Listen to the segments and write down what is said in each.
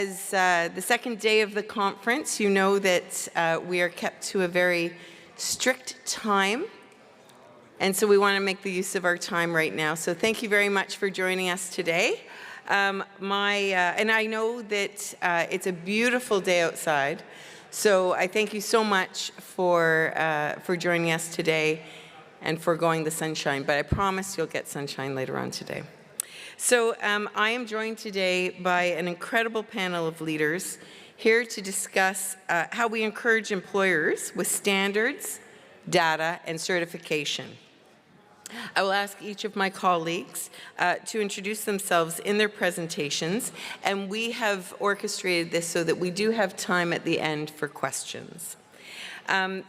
As the second day of the conference, you know that we are kept to a very strict time, and so we want to make the use of our time right now. So thank you very much for joining us today. And I know that it's a beautiful day outside, so I thank you so much for joining us today and foregoing the sunshine, but I promise you'll get sunshine later on today. So I am joined today by an incredible panel of leaders here to discuss how we encourage employers with standards, data, and certification. I will ask each of my colleagues to introduce themselves in their presentations, and we have orchestrated this so that we do have time at the end for questions.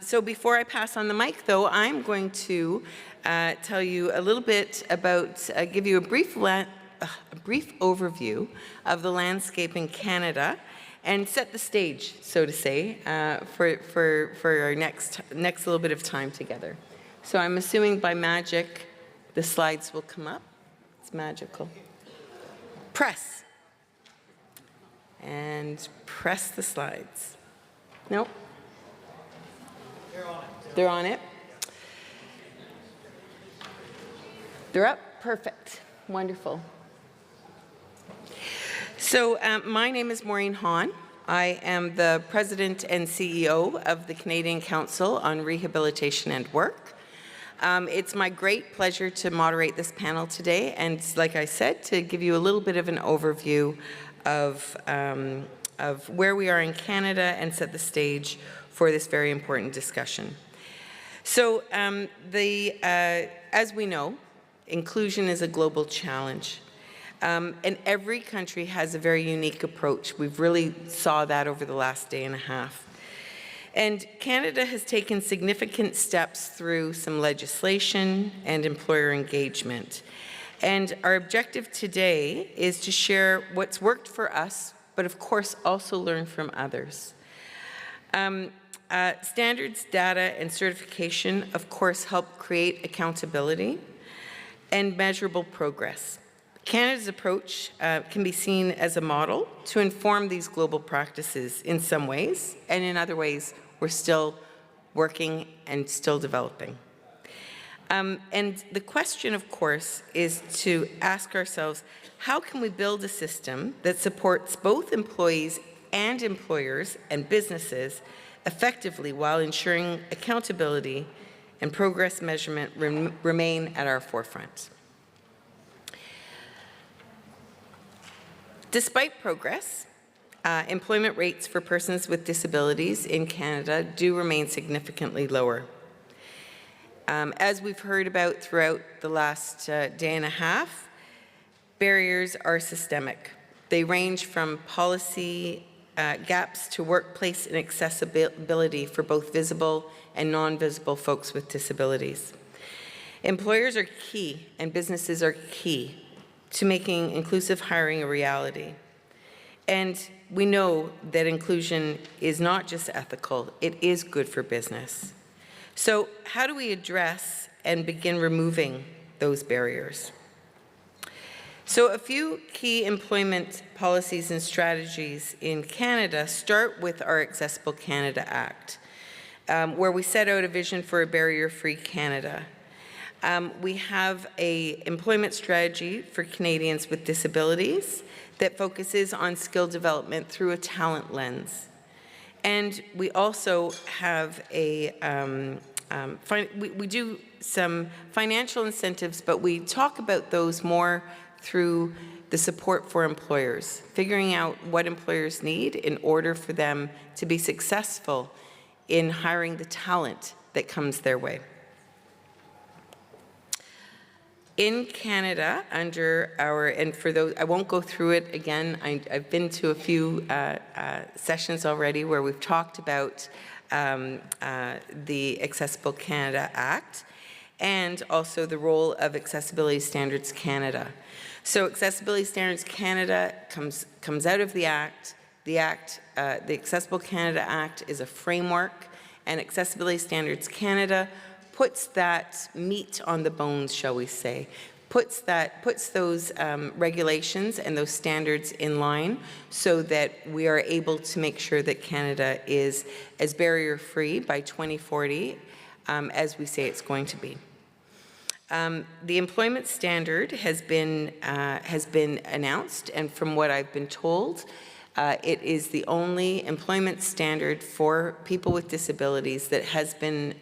So before I pass on the mic, though, I'm going to tell you a little bit about, give you a brief overview of the landscape in Canada and set the stage, so to say, for our next little bit of time together. So I'm assuming by magic the slides will come up. It's magical. Press. And press the slides. Nope. They're on it. They're on it. They're up. Perfect. Wonderful. So my name is Maureen Haan. I am the President and CEO of the Canadian Council on Rehabilitation and Work. It's my great pleasure to moderate this panel today and, like I said, to give you a little bit of an overview of where we are in Canada and set the stage for this very important discussion. So as we know, inclusion is a global challenge. And every country has a very unique approach. We've really saw that over the last day and a half. And Canada has taken significant steps through some legislation and employer engagement. And our objective today is to share what's worked for us, but of course also learn from others. Standards, data, and certification, of course, help create accountability and measurable progress. Canada's approach can be seen as a model to inform these global practices in some ways, and in other ways, we're still working and still developing. And the question, of course, is to ask ourselves, how can we build a system that supports both employees and employers and businesses effectively while ensuring accountability and progress measurement remain at our forefront? Despite progress, employment rates for persons with disabilities in Canada do remain significantly lower. As we've heard about throughout the last day and a half, barriers are systemic. They range from policy gaps to workplace inaccessibility for both visible and non-visible folks with disabilities. Employers are key and businesses are key to making inclusive hiring a reality. And we know that inclusion is not just ethical, it is good for business. So how do we address and begin removing those barriers? So a few key employment policies and strategies in Canada start with our Accessible Canada Act, where we set out a vision for a barrier-free Canada. We have an employment strategy for Canadians with disabilities that focuses on skill development through a talent lens. And we also have we do some financial incentives, but we talk about those more through the support for employers, figuring out what employers need in order for them to be successful in hiring the talent that comes their way. In Canada, under our, and for those, I won't go through it again, I've been to a few sessions already where we've talked about the Accessible Canada Act and also the role of Accessibility Standards Canada. So Accessibility Standards Canada comes out of the Act. The Accessible Canada Act is a framework, and Accessibility Standards Canada puts that meat on the bones, shall we say, puts those regulations and those standards in line so that we are able to make sure that Canada is as barrier-free by 2040 as we say it's going to be. The employment standard has been announced, and from what I've been told, it is the only employment standard for people with disabilities that has been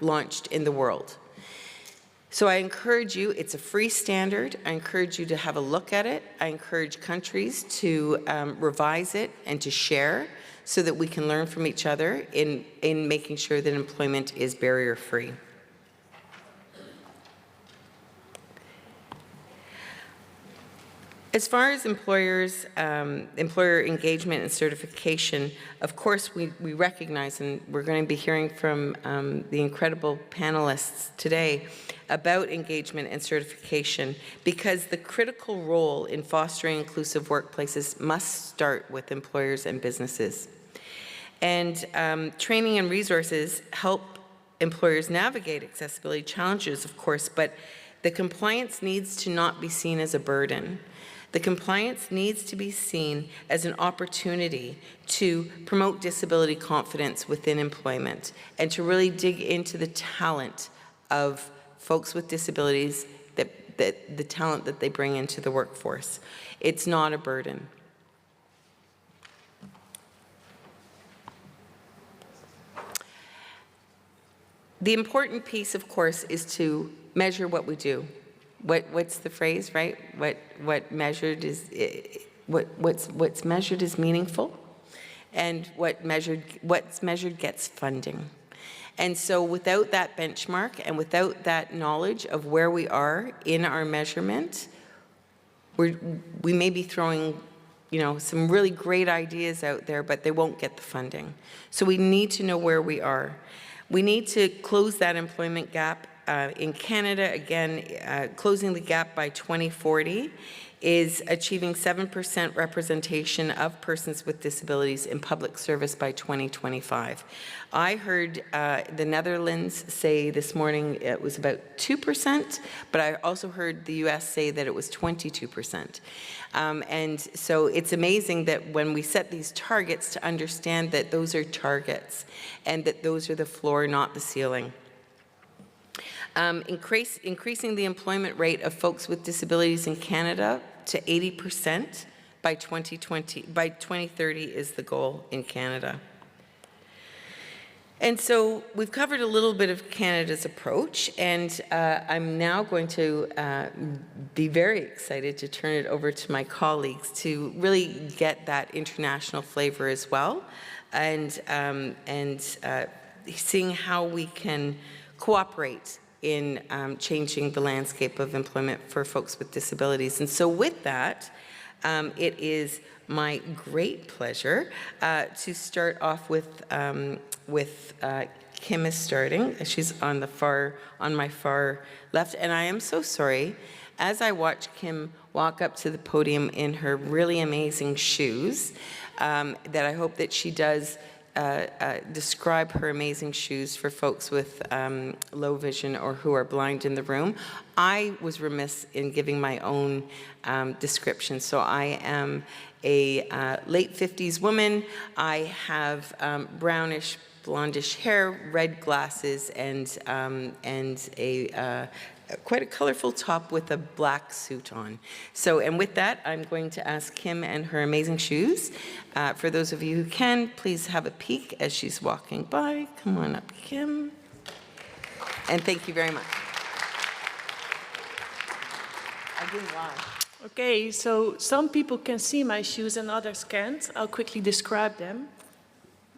launched in the world. So I encourage you, it's a free standard, I encourage you to have a look at it. I encourage countries to revise it and to share so that we can learn from each other in making sure that employment is barrier-free. As far as employer engagement and certification, of course we recognize, and we're going to be hearing from the incredible panelists today about engagement and certification, because the critical role in fostering inclusive workplaces must start with employers and businesses. And training and resources help employers navigate accessibility challenges, of course, but the compliance needs to not be seen as a burden. The compliance needs to be seen as an opportunity to promote disability confidence within employment and to really dig into the talent of folks with disabilities, the talent that they bring into the workforce. It's not a burden. The important piece, of course, is to measure what we do. What's the phrase, right? What's measured is meaningful, and what's measured gets funding. And so without that benchmark and without that knowledge of where we are in our measurement, we may be throwing, some really great ideas out there, but they won't get the funding. So we need to know where we are. We need to close that employment gap. In Canada, again, closing the gap by 2040 is achieving 7% representation of persons with disabilities in public service by 2025. I heard the Netherlands say this morning it was about 2%, but I also heard the US say that it was 22%. And so it's amazing that when we set these targets to understand that those are targets and that those are the floor, not the ceiling. Increasing the employment rate of folks with disabilities in Canada to 80% by 2030 is the goal in Canada. And so we've covered a little bit of Canada's approach, and I'm now going to be very excited to turn it over to my colleagues to really get that international flavor as well, and seeing how we can cooperate in changing the landscape of employment for folks with disabilities. And so with that, it is my great pleasure to start off with Kim is starting. She's on my far left, and I am so sorry. As I watch Kim walk up to the podium in her really amazing shoes, that I hope that she does describe her amazing shoes for folks with low vision or who are blind in the room. I was remiss in giving my own description. So I am a late 50s woman. I have brownish, blondish hair, red glasses, and quite a colorful top with a black suit on. So, and with that, I'm going to ask Kim and her amazing shoes. For those of you who can, please have a peek as she's walking by. Come on up, Kim. And thank you very much. I didn't lie. Okay, so some people can see my shoes and others can't. I'll quickly describe them.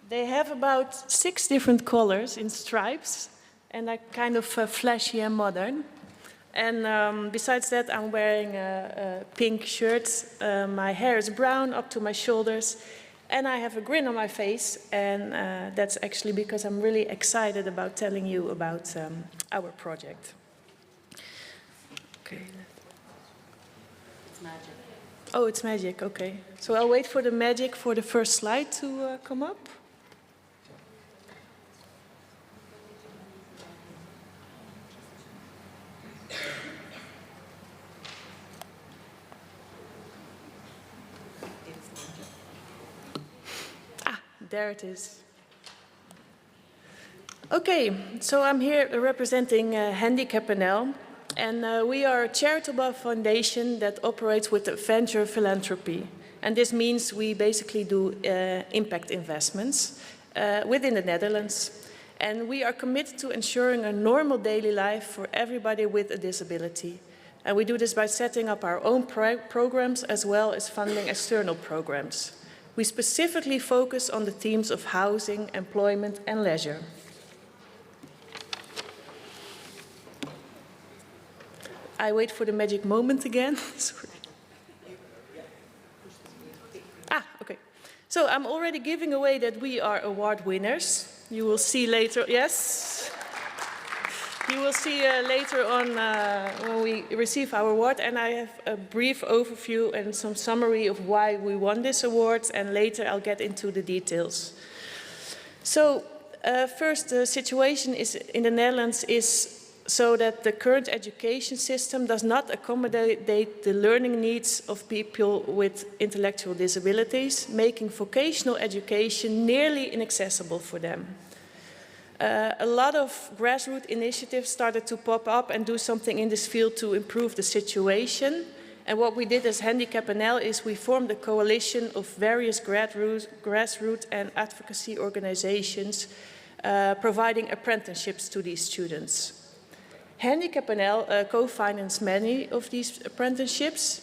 They have about 6 different colors in stripes, and are kind of flashy and modern. And besides that, I'm wearing a pink shirt. My hair is brown up to my shoulders, and I have a grin on my face. And that's actually because I'm really excited about telling you about our project. Okay. It's magic. Oh, it's magic. Okay. So I'll wait for the magic for the first slide to come up. there it is. Okay, so I'm here representing HandicapNL, and we are a charitable foundation that operates with venture philanthropy. And this means we basically do impact investments within the Netherlands. And we are committed to ensuring a normal daily life for everybody with a disability. And we do this by setting up our own programs as well as funding external programs. We specifically focus on the themes of housing, employment, and leisure. I wait for the magic moment again. Sorry. Okay. So I'm already giving away that we are award winners. You will see later, yes? You will see later on when we receive our award, and I have a brief overview and some summary of why we won this award, and later I'll get into the details. So first, the situation in the Netherlands is so that the current education system does not accommodate the learning needs of people with intellectual disabilities, making vocational education nearly inaccessible for them. A lot of grassroots initiatives started to pop up and do something in this field to improve the situation. And what we did as HandicapNL is we formed a coalition of various grassroots and advocacy organizations providing apprenticeships to these students. HandicapNL co-financed many of these apprenticeships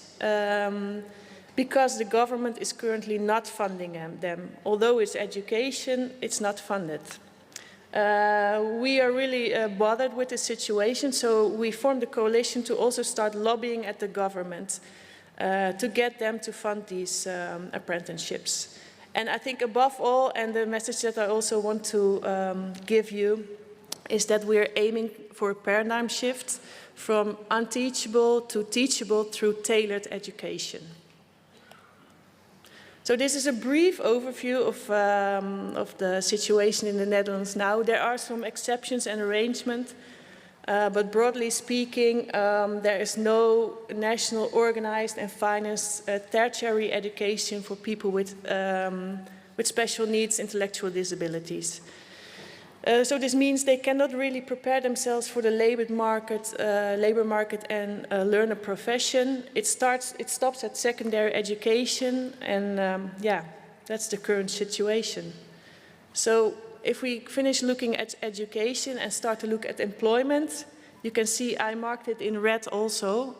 because the government is currently not funding them. Although it's education, it's not funded. We are really bothered with the situation, so we formed a coalition to also start lobbying at the government to get them to fund these apprenticeships. And I think above all, and the message that I also want to give you, is that we are aiming for a paradigm shift from unteachable to teachable through tailored education. So this is a brief overview of the situation in the Netherlands now. There are some exceptions and arrangements, but broadly speaking, there is no national organized and financed tertiary education for people with special needs, intellectual disabilities. So this means they cannot really prepare themselves for the labor market and learn a profession. It stops at secondary education, and yeah, that's the current situation. So if we finish looking at education and start to look at employment, you can see I marked it in red also,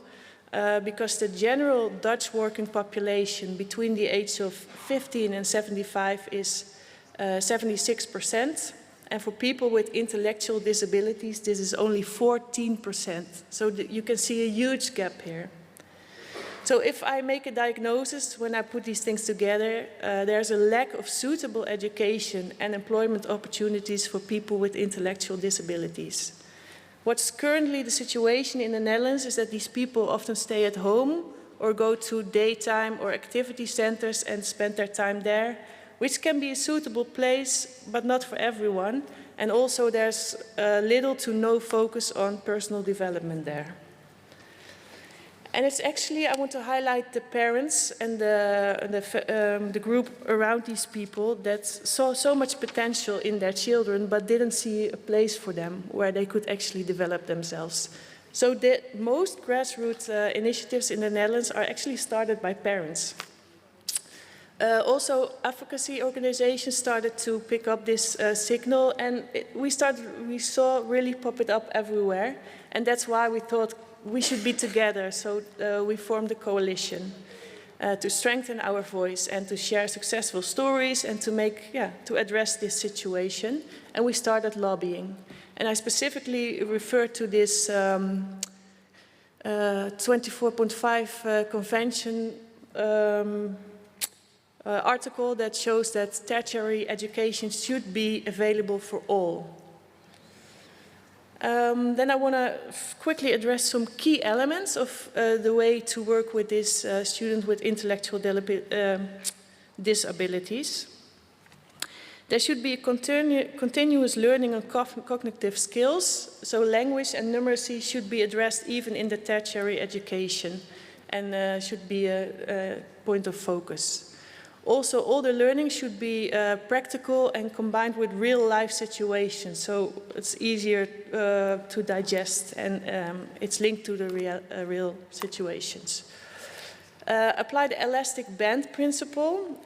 because the general Dutch working population between the age of 15 and 75 is 76%. And for people with intellectual disabilities, this is only 14%. So you can see a huge gap here. So if I make a diagnosis, when I put these things together, there's a lack of suitable education and employment opportunities for people with intellectual disabilities. What's currently the situation in the Netherlands is that these people often stay at home or go to daytime or activity centers and spend their time there, which can be a suitable place, but not for everyone. And also there's little to no focus on personal development there. And it's actually, I want to highlight the parents and the group around these people that saw so much potential in their children, but didn't see a place for them where they could actually develop themselves. So most grassroots initiatives in the Netherlands are actually started by parents. Also, advocacy organizations started to pick up this signal, and we saw really pop it up everywhere, and that's why we thought we should be together. So we formed a coalition to strengthen our voice and to share successful stories and to address this situation. And we started lobbying, and I specifically referred to this 24.5 convention. Article that shows that tertiary education should be available for all. Then I want to quickly address some key elements of the way to work with this student with intellectual disabilities. There should be a continuous learning of cognitive skills, so language and numeracy should be addressed even in the tertiary education and should be a point of focus. Also, all the learning should be practical and combined with real-life situations, so it's easier to digest, and it's linked to the real situations. Apply the elastic band principle.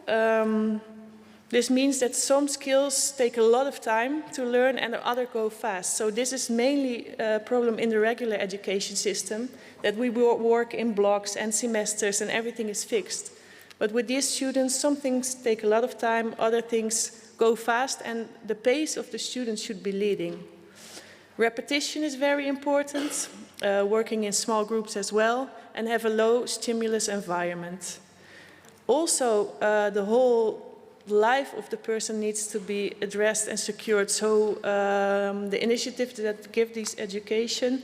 This means that some skills take a lot of time to learn and others go fast. So this is mainly a problem in the regular education system, that we work in blocks and semesters and everything is fixed. But with these students, some things take a lot of time, other things go fast, and the pace of the students should be leading. Repetition is very important, working in small groups as well, and have a low stimulus environment. Also, the whole life of the person needs to be addressed and secured. So the initiatives that give this education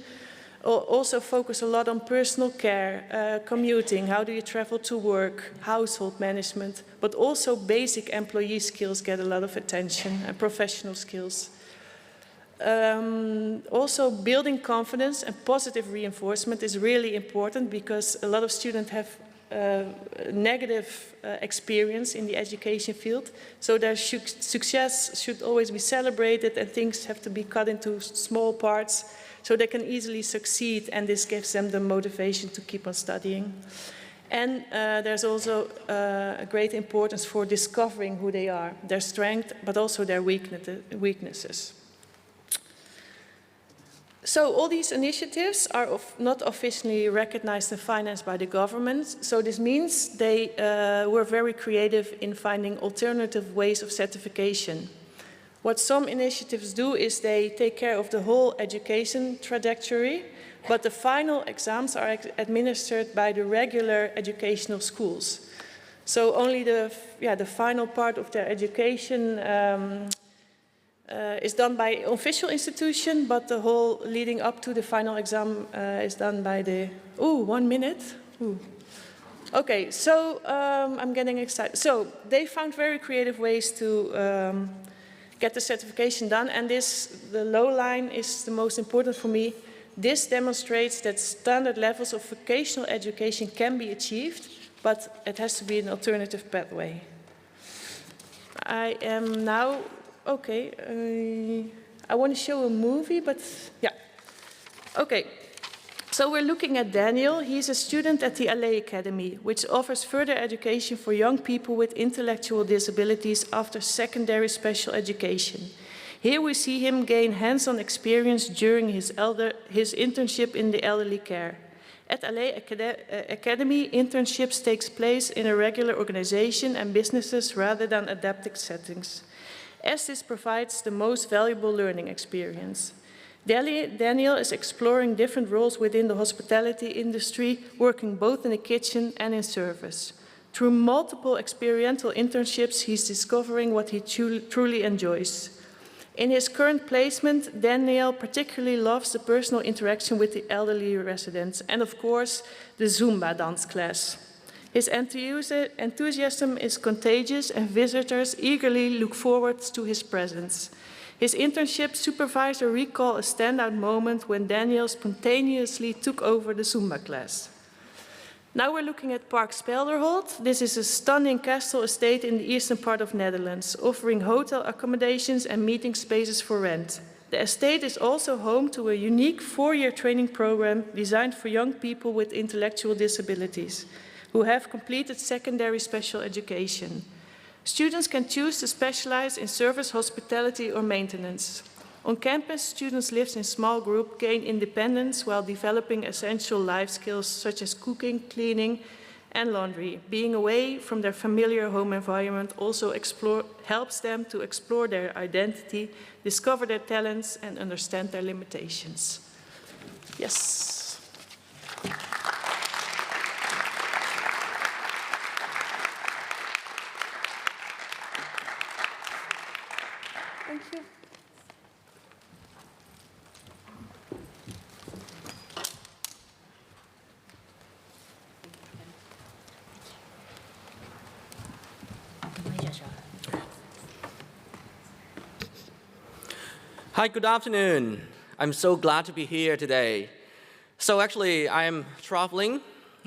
also focus a lot on personal care, commuting, how do you travel to work, household management, but also basic employee skills get a lot of attention, and professional skills. Also, building confidence and positive reinforcement is really important, because a lot of students have negative experience in the education field. So their success should always be celebrated, and things have to be cut into small parts so they can easily succeed, and this gives them the motivation to keep on studying. And there's also a great importance for discovering who they are, their strengths, but also their weaknesses. So all these initiatives are not officially recognized and financed by the government. So this means they were very creative in finding alternative ways of certification. What some initiatives do is they take care of the whole education trajectory, but the final exams are administered by the regular educational schools. So only the final part of their education is done by an official institution, but the whole leading up to the final exam is done by the... Ooh, 1 minute. Ooh. Okay, so I'm getting excited. So they found very creative ways to get the certification done, and the low line is the most important for me. This demonstrates that standard levels of vocational education can be achieved, but it has to be an alternative pathway. I am now... Okay, I want to show a movie, but yeah. Okay, so we're looking at Daniel. He's a student at the LA Academy, which offers further education for young people with intellectual disabilities after secondary special education. Here we see him gain hands-on experience during his internship in the elderly care. At LA Academy, internships takes place in a regular organization and businesses rather than adapted settings, as this provides the most valuable learning experience. Daniel is exploring different roles within the hospitality industry, working both in the kitchen and in service. Through multiple experiential internships, he's discovering what he truly enjoys. In his current placement, Daniel particularly loves the personal interaction with the elderly residents and, of course, the Zumba dance class. His enthusiasm is contagious, and visitors eagerly look forward to his presence. His internship supervisor recalls a standout moment when Daniel spontaneously took over the Zumba class. Now we're looking at Park Spelderholt. This is a stunning castle estate in the eastern part of Netherlands, offering hotel accommodations and meeting spaces for rent. The estate is also home to a unique 4-year training program designed for young people with intellectual disabilities who have completed secondary special education. Students can choose to specialize in service, hospitality, or maintenance. On campus, students live in small groups, gain independence while developing essential life skills such as cooking, cleaning, and laundry. Being away from their familiar home environment also helps them to explore their identity, discover their talents, and understand their limitations. Yes. Thank you. Hi, good afternoon. I'm so glad to be here today. So actually, I am traveling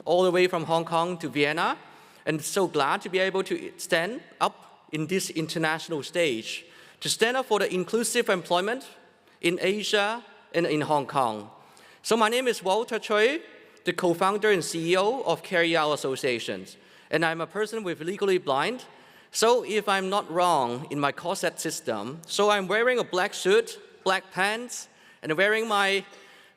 all the way from Hong Kong to Vienna, and so glad to be able to stand up in this international stage to stand up for the inclusive employment in Asia and in Hong Kong. So my name is Tsui, the co-founder and CEO of Carry Out Associations, and I'm a person with legally blind. So if I'm not wrong in my corset system, so I'm wearing a black suit, black pants, and wearing my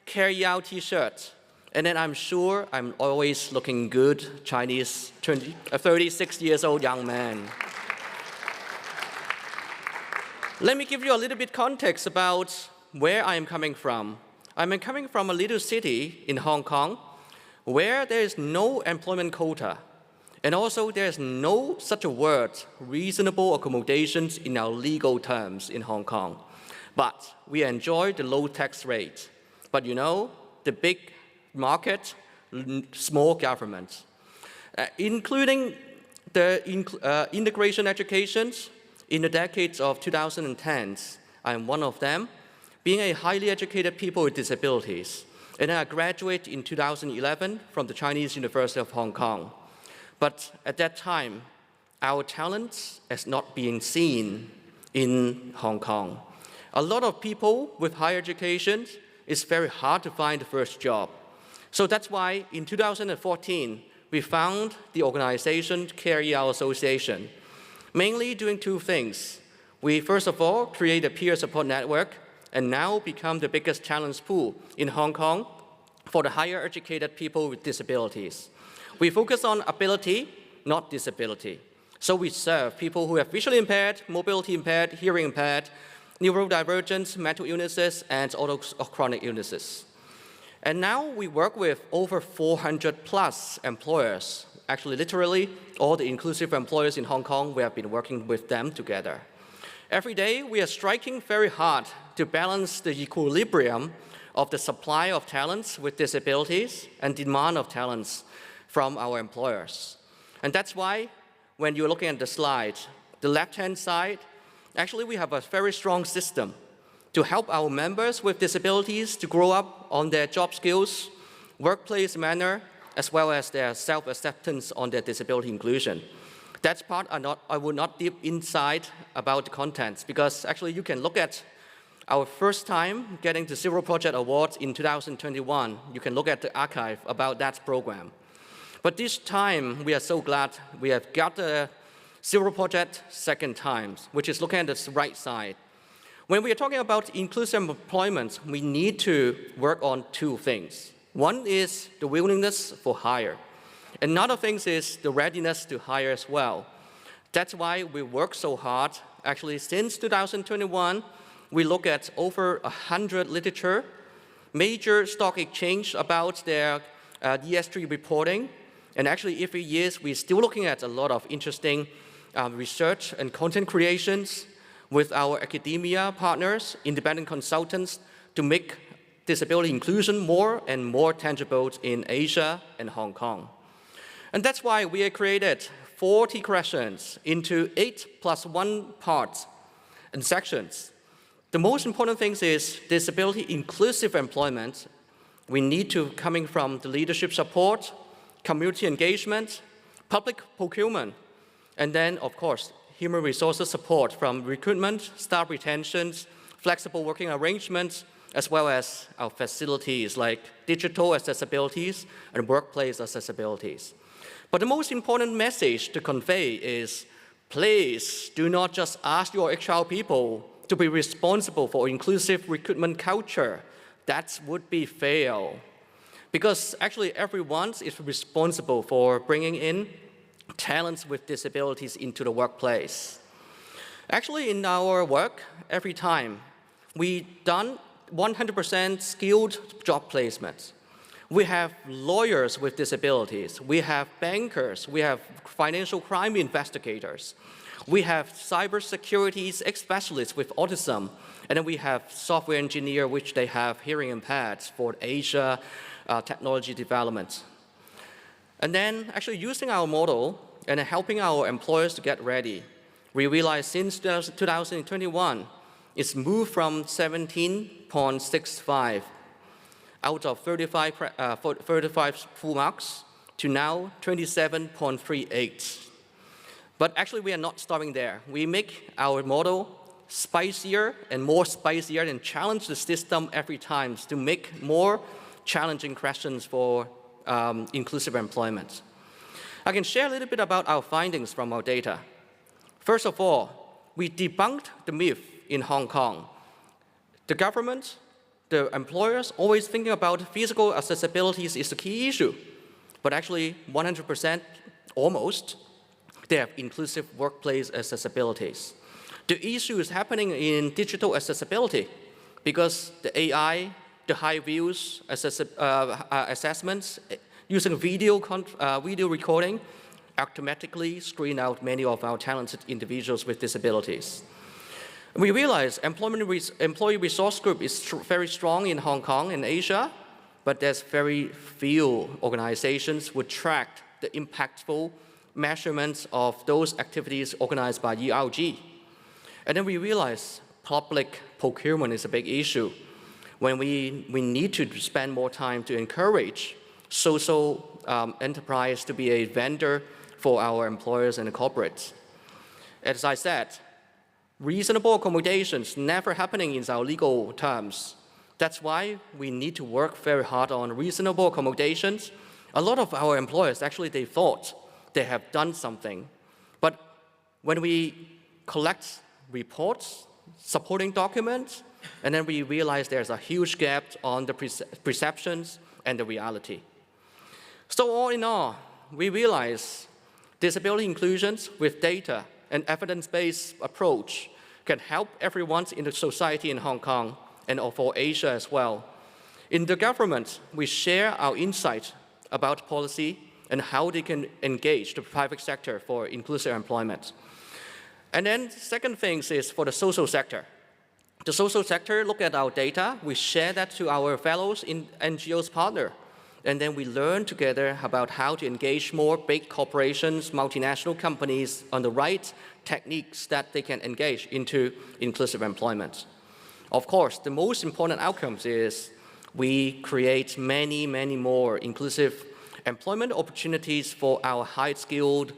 Carry Out t-shirt. And then I'm sure I'm always looking good, Chinese 36 years old young man. Let me give you a little bit context about where I am coming from. I'm coming from a little city in Hong Kong where there is no employment quota. And also there's no such a word, reasonable accommodations in our legal terms in Hong Kong. But we enjoy the low tax rate. But you know, the big market, small government. Including the integration educations in the decades of 2010s, I'm one of them, being a highly educated people with disabilities. And I graduated in 2011 from the Chinese University of Hong Kong. But at that time, our talents is not being seen in Hong Kong. A lot of people with higher education, it's very hard to find the first job. So that's why in 2014, we found the organization Carry Out Association, mainly doing two things. We first of all create a peer support network and now become the biggest talent pool in Hong Kong for the higher educated people with disabilities. We focus on ability, not disability. So we serve people who have visually impaired, mobility impaired, hearing impaired, neurodivergence, mental illnesses, and other chronic illnesses. And now we work with over 400 plus employers. Actually, literally, all the inclusive employers in Hong Kong, we have been working with them together. Every day, we are striking very hard to balance the equilibrium of the supply of talents with disabilities and demand of talents from our employers. And that's why, when you're looking at the slide, the left-hand side, actually we have a very strong system to help our members with disabilities to grow up on their job skills, workplace manner, as well as their self-acceptance on their disability inclusion. That part I will not deep inside about the contents, because actually you can look at our first time getting the Zero Project Awards in 2021. You can look at the archive about that program. But this time, we are so glad we have got the Zero Project second time, which is looking at the right side. When we are talking about inclusive employment, we need to work on two things. One is the willingness for hire. Another thing is the readiness to hire as well. That's why we work so hard. Actually, since 2021, we look at over 100 literature, major stock exchange about their ESG reporting. And actually, every year, we're still looking at a lot of interesting research and content creations with our academia partners, independent consultants, to make disability inclusion more and more tangible in Asia and Hong Kong. And that's why we have created 40 questions into 8+1 parts and sections. The most important thing is disability inclusive employment. We need to coming from the leadership support, community engagement, public procurement, and then, of course, human resources support from recruitment, staff retentions, flexible working arrangements, as well as our facilities like digital accessibilities and workplace accessibilities. But the most important message to convey is, please do not just ask your HR people to be responsible for inclusive recruitment culture. That would be fail. Because actually everyone is responsible for bringing in talents with disabilities into the workplace. Actually, in our work, every time, we done 100% skilled job placements. We have lawyers with disabilities. We have bankers. We have financial crime investigators. We have cybersecurity specialists with autism. And then we have software engineer, which they have hearing impaired for Asia technology development. And then actually using our model and helping our employers to get ready, we realized since 2021, it's moved from 17.65 out of 35 full marks to now 27.38. But actually, we are not stopping there. We make our model spicier and more spicier and challenge the system every time to make more challenging questions for inclusive employment. I can share a little bit about our findings from our data. First of all, we debunked the myth in Hong Kong. The government, the employers, always thinking about physical accessibility is the key issue. But actually, 100%, almost, they have inclusive workplace accessibilities. The issue is happening in digital accessibility because the AI, the high views assessments, using video recording, automatically screen out many of our talented individuals with disabilities. We realize employee resource group is very strong in Hong Kong and Asia, but there's very few organizations who track the impactful measurements of those activities organized by ERG. And then we realize public procurement is a big issue when we need to spend more time to encourage social enterprise to be a vendor for our employers and corporates. As I said, reasonable accommodations never happening in our legal terms. That's why we need to work very hard on reasonable accommodations. A lot of our employers, actually, they thought they have done something. But when we collect reports, supporting documents, and then we realize there's a huge gap on the perceptions and the reality. So all in all, we realize disability inclusions with data and evidence-based approach can help everyone in the society in Hong Kong and for Asia as well. In the government, we share our insight about policy and how they can engage the private sector for inclusive employment. And then second thing is for the social sector. The social sector, look at our data, we share that to our fellows in NGOs partner. And then we learn together about how to engage more big corporations, multinational companies on the right techniques that they can engage into inclusive employment. Of course, the most important outcomes is we create many, many more inclusive employment opportunities for our high-skilled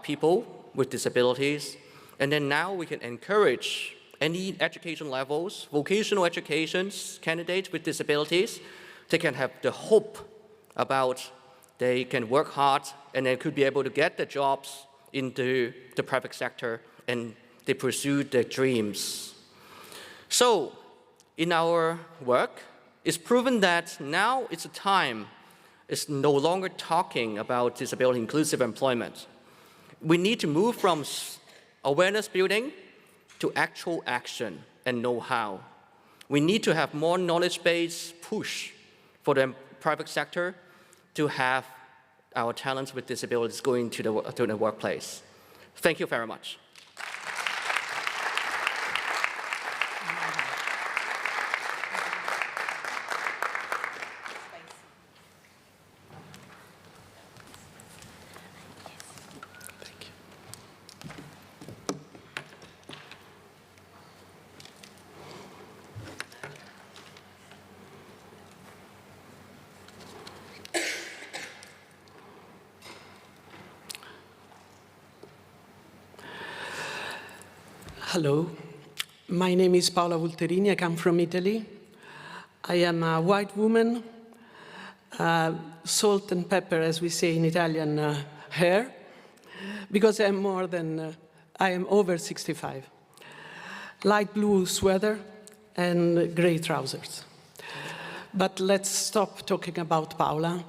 people with disabilities. And then now we can encourage any education levels, vocational educations, candidates with disabilities, they can have the hope about they can work hard and they could be able to get the jobs into the private sector and they pursue their dreams. So in our work, it's proven that now it's a time, it's no longer talking about disability inclusive employment. We need to move from awareness building to actual action and know-how. We need to have more knowledge-based push for the private sector to have our talents with disabilities going to the workplace. Thank you very much. Hello, my name is Paola Vulterini. I come from Italy. I am a white woman, salt and pepper, as we say in Italian, hair, because I am over 65. Light blue sweater and gray trousers. But let's stop talking about Paola.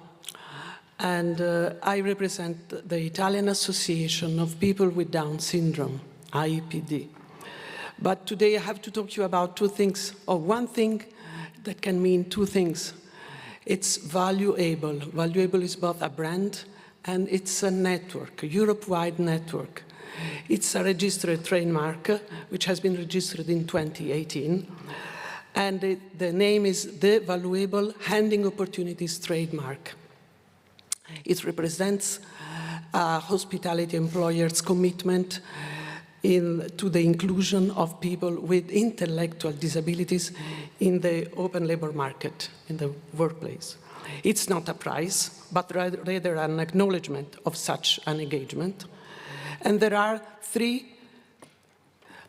And I represent the Italian Association of People with Down Syndrome, IPD. But today I have to talk to you about two things, or one thing that can mean two things. It's Valueable. Valueable is both a brand and it's a network, a Europe-wide network. It's a registered trademark, which has been registered in 2018. And the name is the Valueable Handing Opportunities Trademark. It represents hospitality employers' commitment to the inclusion of people with intellectual disabilities in the open labor market, in the workplace. It's not a prize, but rather an acknowledgement of such an engagement. And there are 3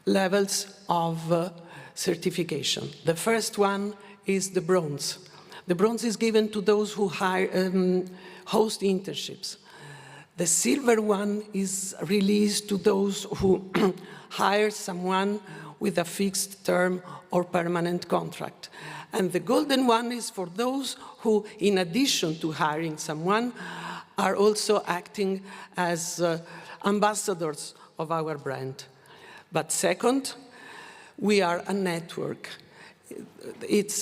levels of certification. The first one is the bronze. The bronze is given to those who host internships. The silver one is released to those who hire someone with a fixed term or permanent contract. And the golden one is for those who, in addition to hiring someone, are also acting as ambassadors of our brand. But second, we are a network.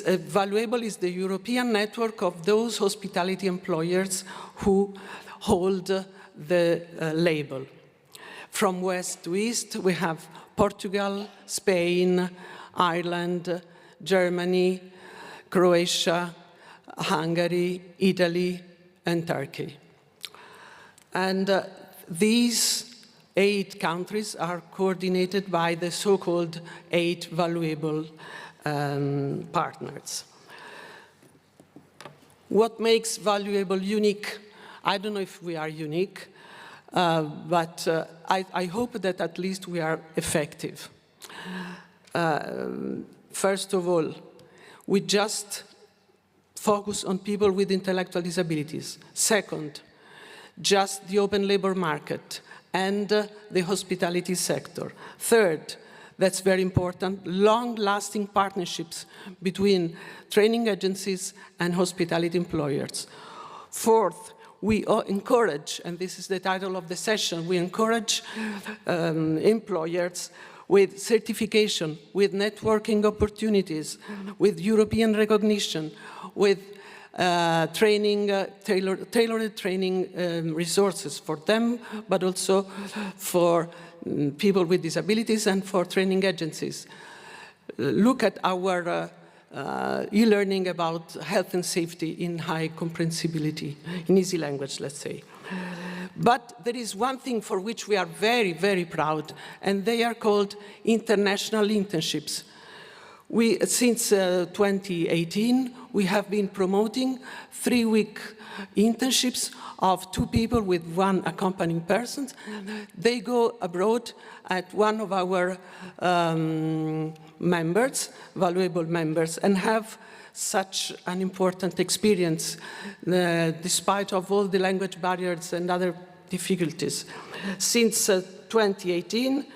Valueable is the European network of those hospitality employers who hold the label. From west to east, we have Portugal, Spain, Ireland, Germany, Croatia, Hungary, Italy, and Turkey. And these 8 countries are coordinated by the so-called 8 Valueable partners. What makes Valueable unique? I don't know if we are unique, but I hope that at least we are effective. First of all, we just focus on people with intellectual disabilities. Second, just the open labor market and the hospitality sector. Third, that's very important, long-lasting partnerships between training agencies and hospitality employers. Fourth, we encourage, and this is the title of the session, we encourage employers with certification, with networking opportunities, with European recognition, with tailored training resources for them, but also for people with disabilities and for training agencies. Look at our e-learning about health and safety in high comprehensibility, in easy language, let's say. But there is one thing for which we are very, very proud, and they are called international internships. Since 2018, we have been promoting 3-week internships of 2 people with 1 accompanying person. They go abroad at one of our members, Valueable members, and have such an important experience, despite of all the language barriers and other difficulties. Since 2018,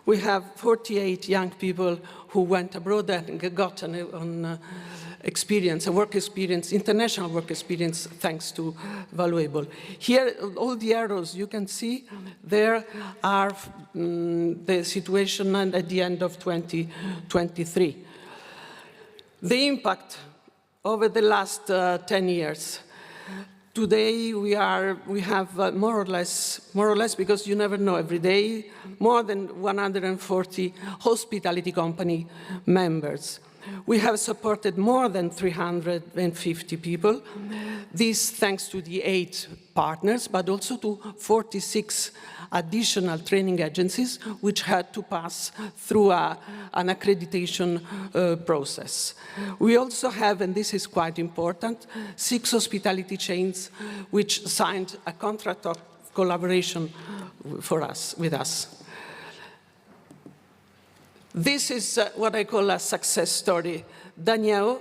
we have 48 young people who went abroad and got an experience, a work experience, international work experience, thanks to Valueable. Here, all the arrows you can see, there are the situation at the end of 2023. The impact over the last 10 years. Today we have more or less, because you never know, every day, more than 140 hospitality company members. We have supported more than 350 people. This thanks to the 8 partners, but also to 46 additional training agencies which had to pass through an accreditation process. We also have, and this is quite important, 6 hospitality chains which signed a contract of collaboration with us. This is what I call a success story. Daniel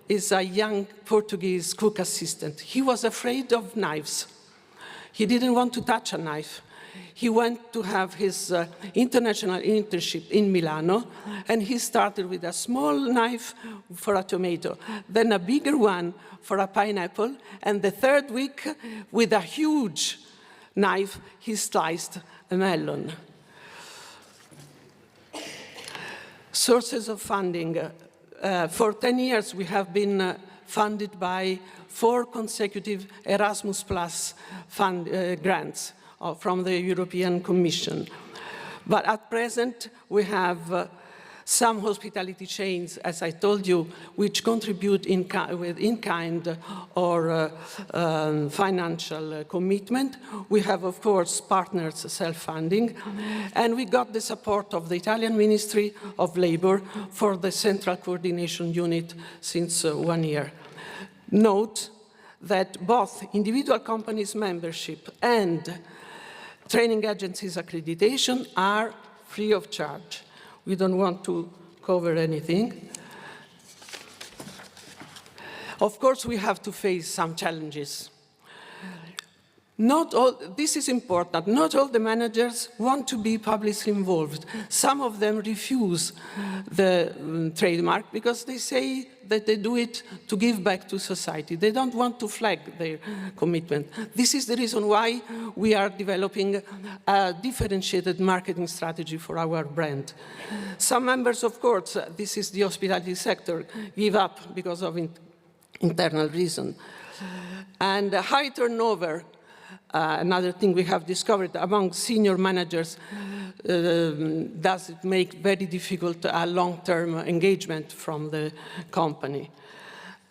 is a young Portuguese cook assistant. He was afraid of knives. He didn't want to touch a knife. He went to have his international internship in Milano, and he started with a small knife for a tomato, then a bigger one for a pineapple, and the 3rd week, with a huge knife, he sliced a melon. Sources of funding. For 10 years, we have been funded by 4 consecutive Erasmus Plus grants from the European Commission. But at present, we have Some hospitality chains, as I told you, which contribute with in-kind or financial commitment. We have, of course, partners self-funding. And we got the support of the Italian Ministry of Labor for the Central Coordination Unit since 1 year. Note that both individual companies' membership and training agencies' accreditation are free of charge. We don't want to cover anything. Of course, we have to face some challenges. Not all, this is important, not all the managers want to be publicly involved. Some of them refuse the trademark because they say that they do it to give back to society. They don't want to flag their commitment. This is the reason why we are developing a differentiated marketing strategy for our brand. Some members, of course, this is the hospitality sector, give up because of internal reason. And high turnover, another thing we have discovered among senior managers, does it make very difficult a long-term engagement from the company.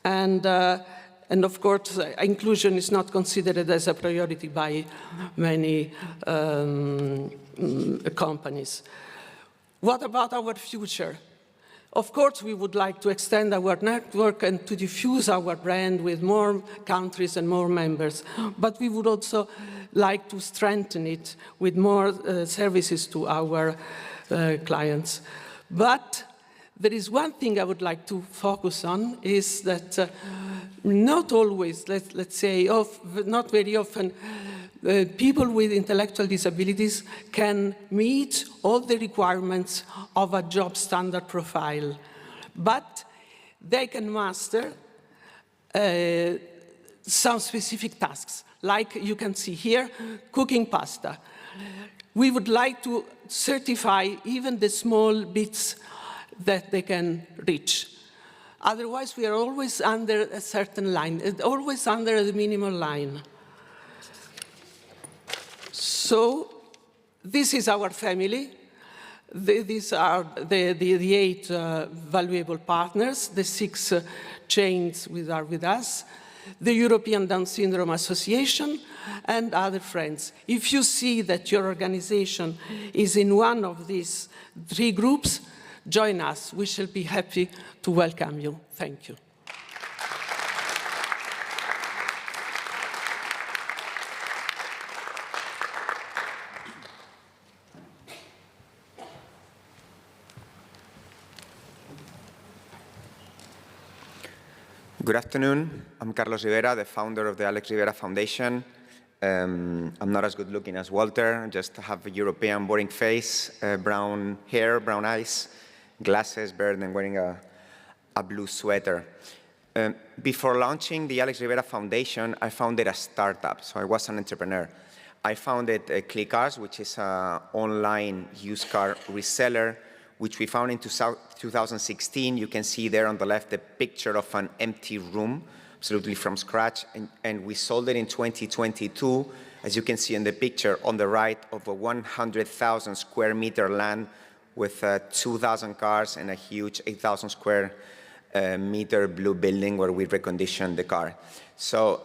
And of course, inclusion is not considered as a priority by many companies. What about our future? Of course, we would like to extend our network and to diffuse our brand with more countries and more members, but we would also like to strengthen it with more services to our clients. But there is one thing I would like to focus on, is that not always, let's say, not very often, people with intellectual disabilities can meet all the requirements of a job standard profile, but they can master some specific tasks, like you can see here, cooking pasta. We would like to certify even the small bits that they can reach. Otherwise, we are always under a certain line, always under the minimum line. So this is our family. These are the 8 valuable partners, the 6 chains which are with us, the European Down Syndrome Association, and other friends. If you see that your organization is in one of these 3 groups, join us. We shall be happy to welcome you. Thank you. Good afternoon. I'm Carlos Rivera, the founder of the Alex Rivera Foundation. I'm not as good looking as Walter, just have a European boring face, brown hair, brown eyes, glasses, beard, and wearing a blue sweater. Before launching the Alex Rivera Foundation, I founded a startup, so I was an entrepreneur. I founded ClickCars, which is an online used car reseller, which we found in 2016. You can see there on the left the picture of an empty room, absolutely from scratch, and we sold it in 2022, as you can see in the picture on the right, of a 100,000 square meter land with 2,000 cars and a huge 8,000 square meter blue building where we reconditioned the car. So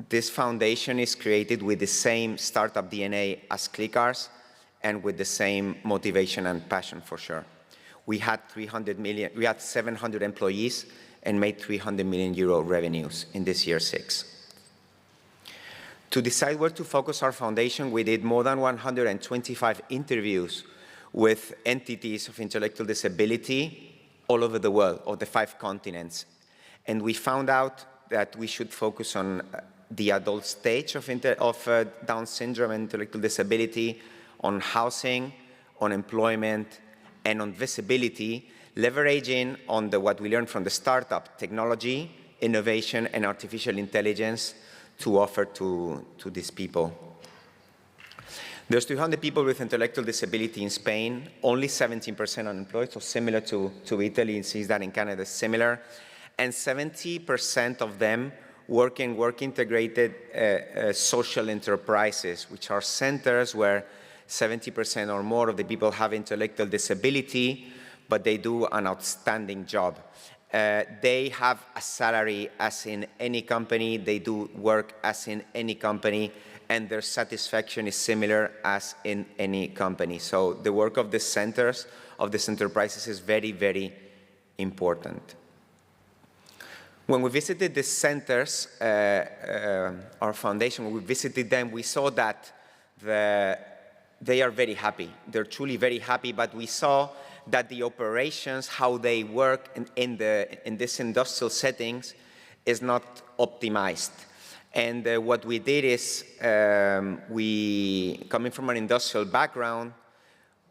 this foundation is created with the same startup DNA as ClickCars, and with the same motivation and passion for sure. We had 700 employees and made 300 million euro revenues in this year 6. To decide where to focus our foundation, we did more than 125 interviews with entities of intellectual disability all over the world, of the 5 continents. And we found out that we should focus on the adult stage of Down syndrome and intellectual disability, on housing, on employment, and on visibility, leveraging on what we learned from the startup, technology, innovation, and artificial intelligence to offer to these people. There's 200 people with intellectual disability in Spain, only 17% unemployed, so similar to Italy. It seems that in Canada is similar. And 70% of them work in work-integrated social enterprises, which are centers where 70% or more of the people have intellectual disability, but they do an outstanding job. They have a salary as in any company, they do work as in any company, and their satisfaction is similar as in any company. So the work of the centers, of these enterprises, is very, very important. When we visited the centers, our foundation, when we visited them, we saw that they are very happy. They're truly very happy, but we saw that the operations, how they work in these industrial settings, is not optimized. And what we did is, coming from an industrial background,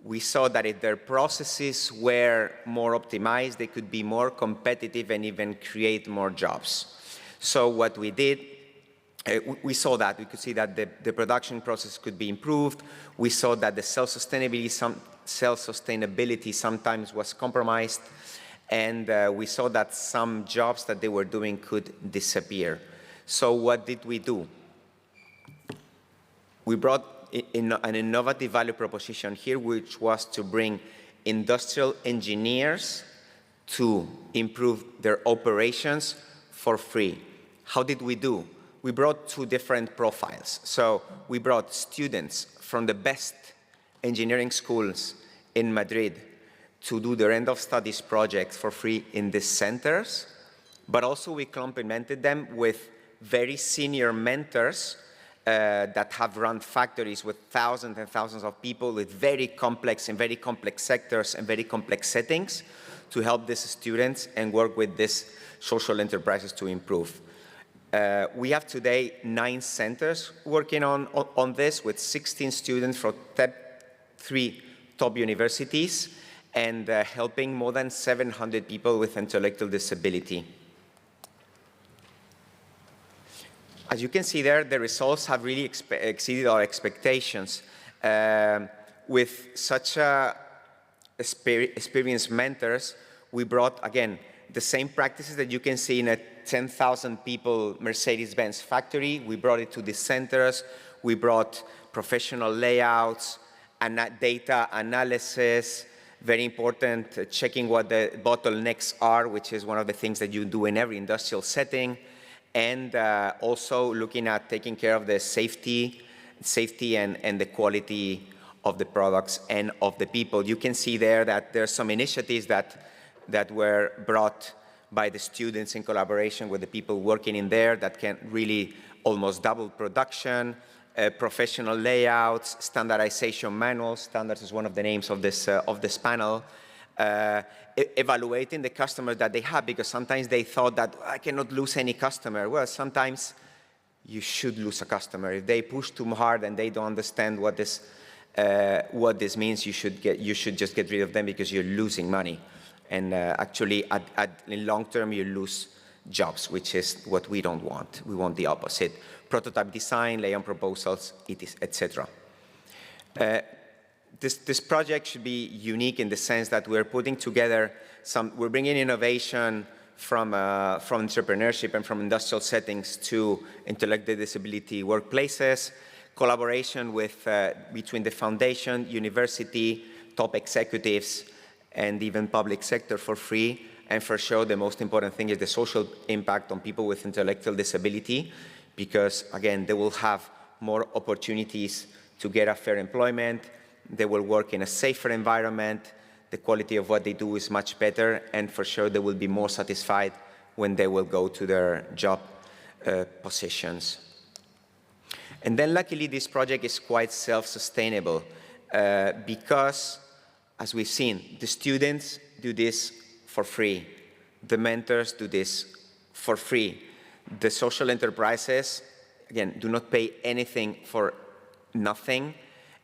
we saw that if their processes were more optimized, they could be more competitive and even create more jobs. So what we did, we saw that. We could see that the production process could be improved. We saw that the self-sustainability sometimes was compromised. And we saw that some jobs that they were doing could disappear. So what did we do? We brought in an innovative value proposition here, which was to bring industrial engineers to improve their operations for free. How did we do? We brought two different profiles. So we brought students from the best engineering schools in Madrid to do their end of studies projects for free in these centers, but also we complemented them with very senior mentors that have run factories with thousands and thousands of people with very complex sectors and very complex settings to help these students and work with these social enterprises to improve. We have today 9 centers working on this with 16 students from 3 top universities and helping more than 700 people with intellectual disability. As you can see there, the results have really exceeded our expectations. With such experienced mentors, we brought, again, the same practices that you can see in a 10,000 people Mercedes-Benz factory. We brought it to the centers. We brought professional layouts, and data analysis, very important, checking what the bottlenecks are, which is one of the things that you do in every industrial setting. And also looking at taking care of the safety and the quality of the products and of the people. You can see there that there's some initiatives that were brought by the students in collaboration with the people working in there that can really almost double production, professional layouts, standardization manuals. Standards is one of the names of this panel. Evaluating the customers that they have, because sometimes they thought that I cannot lose any customer. Well, sometimes you should lose a customer. If they push too hard and they don't understand what this means, you should just get rid of them because you're losing money. And actually, in long term, you lose jobs, which is what we don't want. We want the opposite. Prototype design, layout proposals, etc. This project should be unique in the sense that we're putting together we're bringing innovation from entrepreneurship and from industrial settings to intellectual disability workplaces, collaboration between the foundation, university, top executives, and even public sector for free. And for sure, the most important thing is the social impact on people with intellectual disability, because again, they will have more opportunities to get a fair employment. They will work in a safer environment. The quality of what they do is much better, and for sure they will be more satisfied when they will go to their job positions. And then luckily this project is quite self-sustainable because, as we've seen, the students do this for free. The mentors do this for free. The social enterprises, again, do not pay anything for nothing,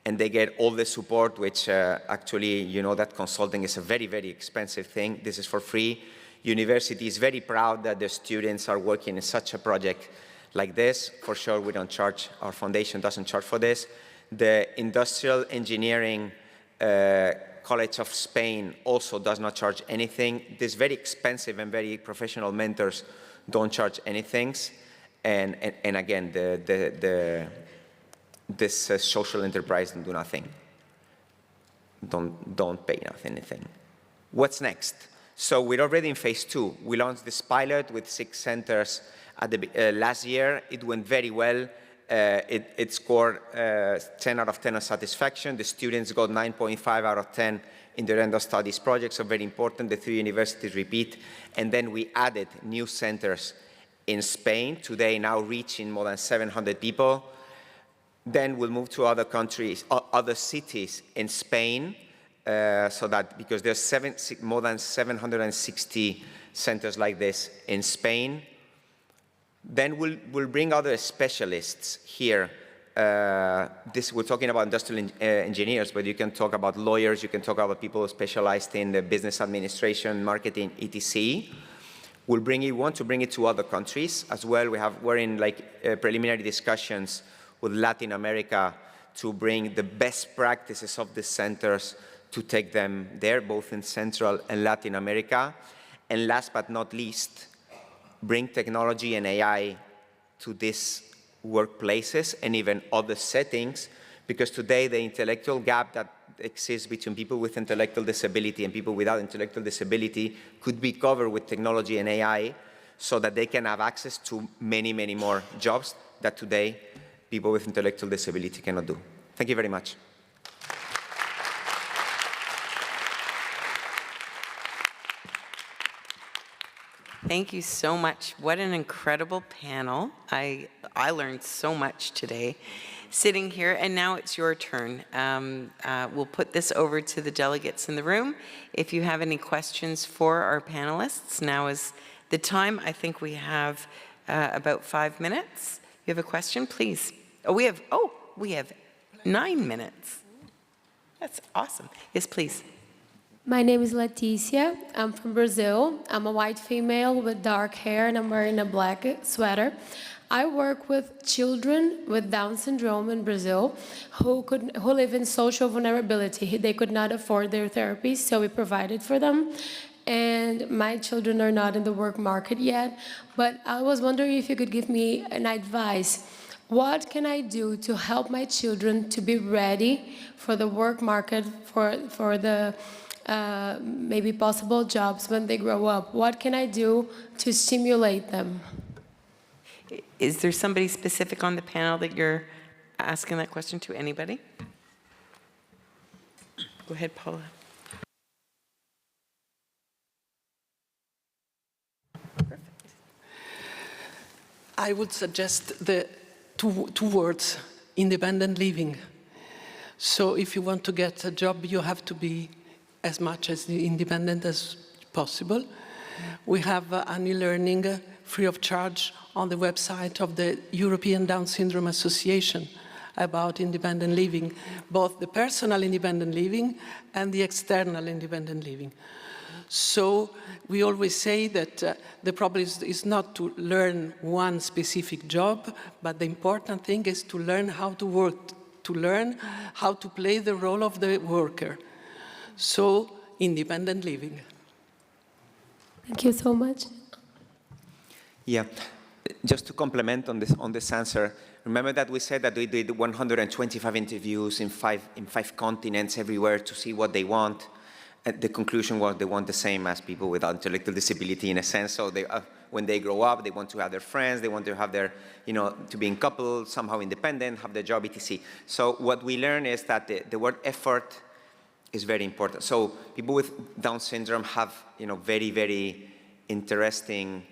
and they get all the support, which actually, you know that consulting is a very, very expensive thing. This is for free. University is very proud that the students are working in such a project like this. For sure, we don't charge, our foundation doesn't charge for this. The Industrial Engineering College of Spain also does not charge anything. These very expensive and very professional mentors don't charge anything. And again, this social enterprise don't do nothing. Don't pay anything. What's next? So we're already in phase 2. We launched this pilot with 6 centers at the, last year. It went very well. It scored 10 out of 10 on satisfaction. The students got 9.5 out of 10 in their end of studies projects, so very important. The 3 universities repeat. And then we added new centers in Spain, today now reaching more than 700 people. Then we'll move to other countries, other cities in Spain, so that, because there's more than 760 centers like this in Spain. Then we'll bring other specialists here. We're talking about industrial engineers, but you can talk about lawyers, you can talk about people specialized in the business administration, marketing, etc. We want to bring it to other countries as well. We're in preliminary discussions with Latin America to bring the best practices of the centers to take them there, both in Central and Latin America. And last but not least, bring technology and AI to these workplaces and even other settings, because today the intellectual gap that exists between people with intellectual disability and people without intellectual disability could be covered with technology and AI, so that they can have access to many, many more jobs that today people with intellectual disability cannot do. Thank you very much. Thank you so much. What an incredible panel. I learned so much today sitting here, and now it's your turn. We'll put this over to the delegates in the room. If you have any questions for our panelists, now is the time. I think we have about 5 minutes. You have a question, please. We have 9 minutes. That's awesome. Yes, please. My name is Leticia. I'm from Brazil. I'm a white female with dark hair, and I'm wearing a black sweater. I work with children with Down syndrome in Brazil who live in social vulnerability. They could not afford their therapy, so we provided for them. And my children are not in the work market yet, but I was wondering if you could give me an advice. What can I do to help my children to be ready for the work market, for the maybe possible jobs when they grow up? What can I do to stimulate them? Is there somebody specific on the panel that you're asking that question to? Anybody? Go ahead, Paola. Perfect. I would suggest the two words, independent living. So if you want to get a job, you have to be as much as independent as possible. We have an e-learning free of charge on the website of the European Down Syndrome Association about independent living, both the personal independent living and the external independent living. So we always say that the problem is not to learn one specific job, but the important thing is to learn how to work, to learn how to play the role of the worker. So, independent living. Thank you so much. Yeah, just to complement on this answer, remember that we said that we did 125 interviews in five continents everywhere to see what they want. And the conclusion was they want the same as people without intellectual disability in a sense. So they, when they grow up, they want to have their friends, they want to have their, to be in couple, somehow independent, have their job, etc. So what we learn is that the word effort is very important. So people with Down syndrome have, very, very interesting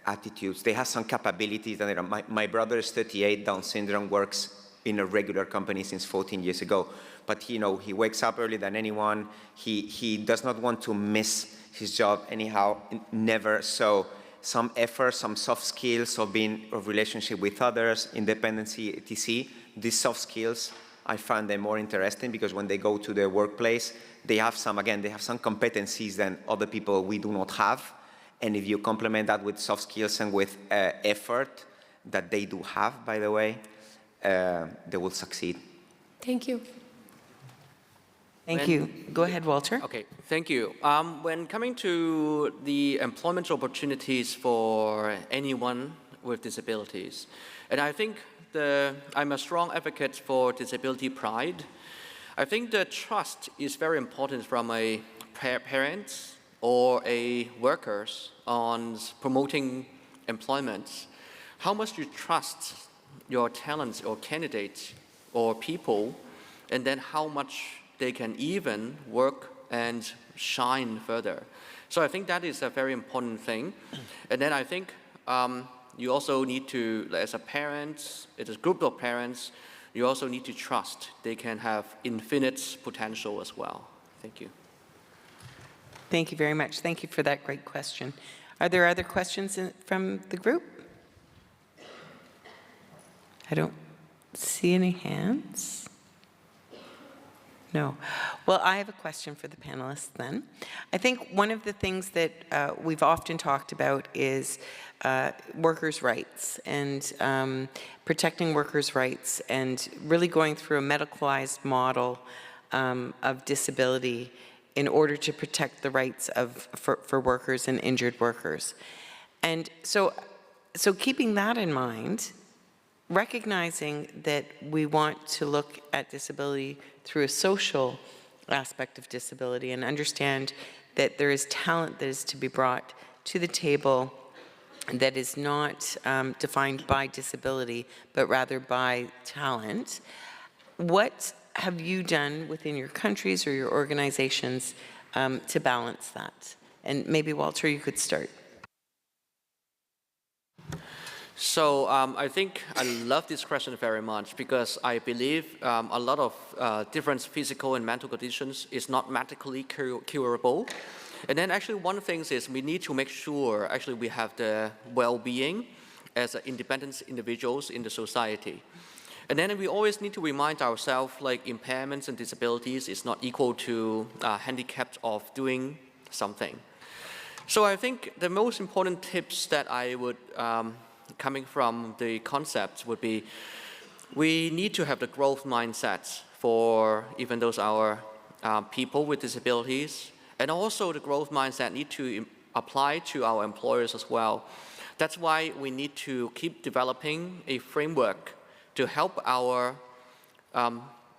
attitudes. They have some capabilities. My brother is 38, Down syndrome, works in a regular company since 14 years ago. But he wakes up earlier than anyone. He does not want to miss his job anyhow, never. So some effort, some soft skills of relationship with others, independency, etc. These soft skills, I find them more interesting because when they go to the workplace, they have some competencies than other people we do not have. And if you complement that with soft skills and with effort that they do have, by the way, they will succeed. Thank you. Thank you. Go ahead, Walter. Okay, thank you. When coming to the employment opportunities for anyone with disabilities, and I think I'm a strong advocate for disability pride. I think the trust is very important from a parents or workers on promoting employment, how much you trust your talents or candidates or people, and then how much they can even work and shine further. So I think that is a very important thing. And then I think you also need to, as a parent, as a group of parents, you also need to trust they can have infinite potential as well. Thank you. Thank you very much. Thank you for that great question. Are there other questions from the group? I don't see any hands. No. Well, I have a question for the panelists then. I think one of the things that we've often talked about is workers' rights and protecting workers' rights and really going through a medicalized model of disability in order to protect the rights for workers and injured workers. And so keeping that in mind, recognizing that we want to look at disability through a social aspect of disability and understand that there is talent that is to be brought to the table that is not defined by disability, but rather by talent. What have you done within your countries or your organizations to balance that? And maybe, Walter, you could start. So I think I love this question very much because I believe a lot of different physical and mental conditions is not medically curable. And then actually one of the things is we need to make sure actually we have the well-being as independent individuals in the society. And then we always need to remind ourselves like impairments and disabilities is not equal to handicaps of doing something. So I think the most important tips that I would coming from the concepts would be we need to have the growth mindset for even those our people with disabilities, and also the growth mindset need to apply to our employers as well. That's why we need to keep developing a framework to help our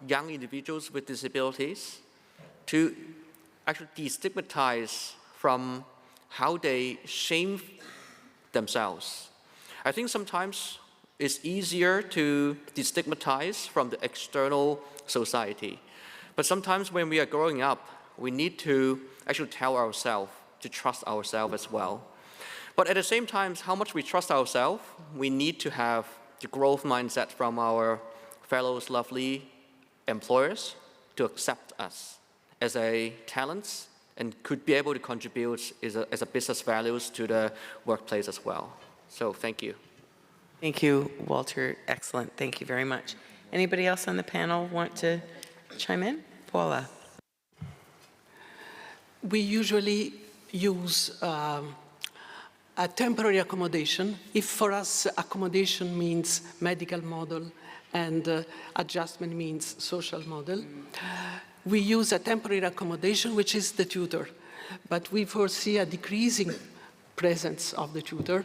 young individuals with disabilities to actually destigmatize from how they shame themselves. I think sometimes it's easier to destigmatize from the external society. But sometimes when we are growing up, we need to actually tell ourselves to trust ourselves as well. But at the same time, how much we trust ourselves, we need to have the growth mindset from our fellow lovely employers to accept us as a talent and could be able to contribute as a business values to the workplace as well. So thank you. Thank you, Walter. Excellent. Thank you very much. Anybody else on the panel want to chime in? Paola. We usually use a temporary accommodation. If for us accommodation means medical model and adjustment means social model, we use a temporary accommodation, which is the tutor. But we foresee a decreasing presence of the tutor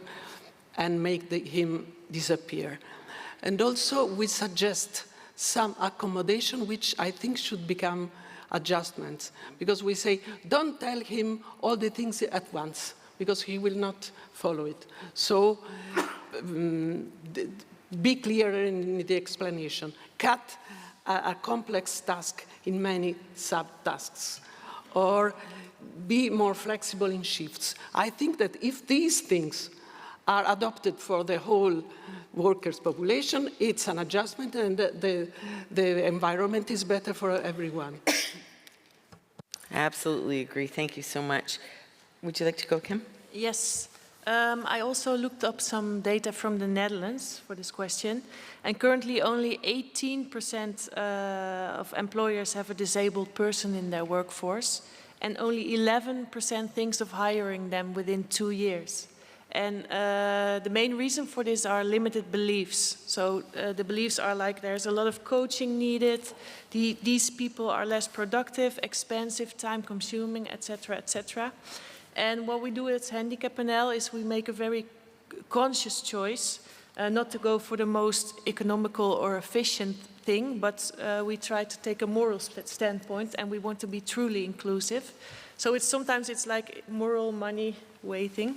and make him disappear. And also we suggest some accommodation which I think should become adjustments, because we say, don't tell him all the things at once, because he will not follow it. So be clearer in the explanation. Cut a complex task in many sub-tasks, or be more flexible in shifts. I think that if these things are adopted for the whole workers' population, it's an adjustment and the environment is better for everyone. Absolutely agree. Thank you so much. Would you like to go, Kim? Yes. I also looked up some data from the Netherlands for this question. And currently only 18% of employers have a disabled person in their workforce. And only 11% thinks of hiring them within 2 years. And the main reason for this are limited beliefs. So the beliefs are like there's a lot of coaching needed, these people are less productive, expensive, time-consuming, etc., etc. And what we do at HandicapNL is we make a very conscious choice not to go for the most economical or efficient thing, but we try to take a moral standpoint and we want to be truly inclusive. So sometimes it's like moral money weighting,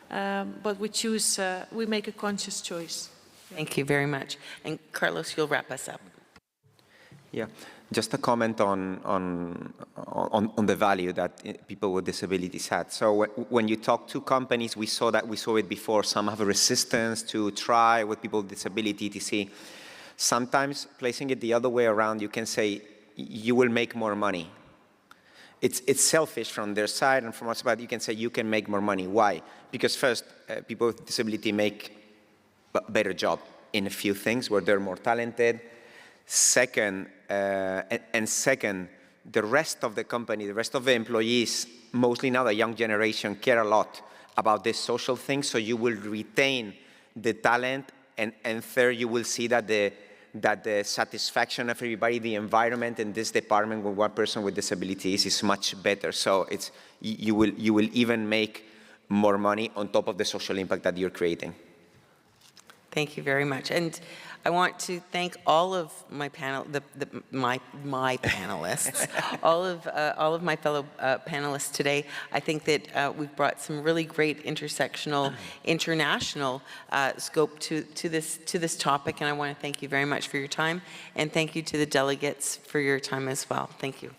but we make a conscious choice. Thank you very much. And Carlos, you'll wrap us up. Yeah, just a comment on the value that people with disabilities had. So when you talk to companies, we saw it before. Some have a resistance to try with people with disability, etc. Sometimes placing it the other way around, you can say you will make more money. It's selfish from their side, and from our side, you can say you can make more money. Why? Because first, people with disability make a better job in a few things where they're more talented. Second, second, the rest of the company, the rest of the employees, mostly now the young generation, care a lot about this social thing, so you will retain the talent, and third, you will see that the satisfaction of everybody, the environment in this department with one person with disabilities is much better. So you will even make more money on top of the social impact that you're creating. Thank you very much. And I want to thank all of my my panelists, all of my fellow panelists today. I think that we've brought some really great intersectional, international scope to this topic, and I want to thank you very much for your time, and thank you to the delegates for your time as well. Thank you.